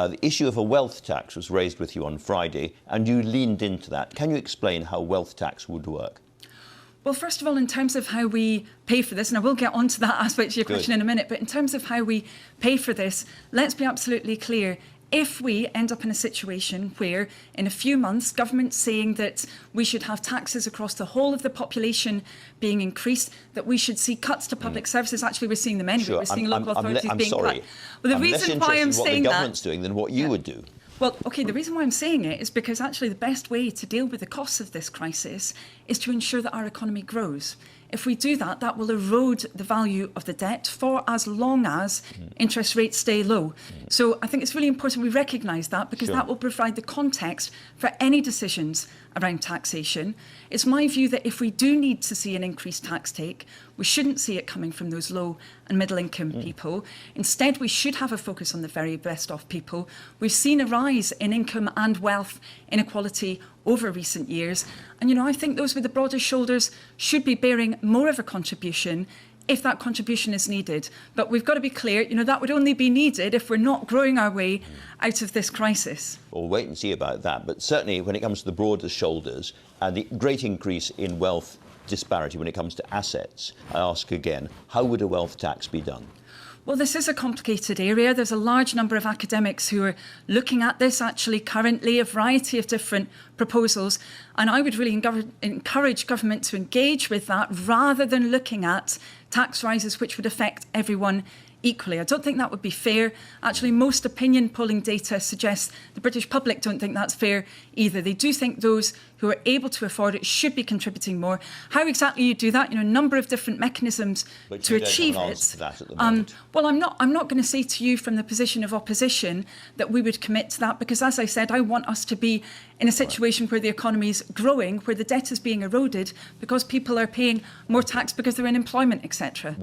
The issue of a wealth tax was raised with you on Friday, and you leaned into that. Can you explain how wealth tax would work? Well, first of all, in terms of how we pay for this, and I will get onto that aspect of your question in a minute, but in terms of how we pay for this, let's be absolutely clear. If we end up in a situation where, in a few months, government's saying that we should have taxes across the whole of the population being increased, that we should see cuts to public services, actually we're seeing them anyway. Sure. We're seeing local authorities being sorry. cut. Well, the reason why I'm saying that... less interested in what the government's doing than what you would do. Well, OK, the reason why I'm saying it is because actually the best way to deal with the costs of this crisis is to ensure that our economy grows. If we do that, that will erode the value of the debt for as long as interest rates stay low. So I think it's really important we recognise that, because that will provide the context for any decisions around taxation. It's my view that if we do need to see an increased tax take, we shouldn't see it coming from those low and middle income people. Instead, we should have a focus on the very best off people. We've seen a rise in income and wealth inequality over recent years. And, you know, I think those with the broader shoulders should be bearing more of a contribution if that contribution is needed. But we've got to be clear, you know, that would only be needed if we're not growing our way out of this crisis. We'll wait and see about that. But certainly when it comes to the broader shoulders and the great increase in wealth disparity when it comes to assets, I ask again, how would a wealth tax be done? Well, this is a complicated area. There's a large number of academics who are looking at this actually currently, a variety of different proposals. And I would really encourage government to engage with that rather than looking at tax rises which would affect everyone equally. I don't think that would be fair. Actually, most opinion polling data suggests the British public don't think that's fair either. They do think those who are able to afford it should be contributing more. How exactly you do that? You know, a number of different mechanisms to achieve it. Well, I'm not going to say to you from the position of opposition that we would commit to that, because, as I said, I want us to be in a situation where the economy is growing, where the debt is being eroded because people are paying more tax because they're in employment, etc.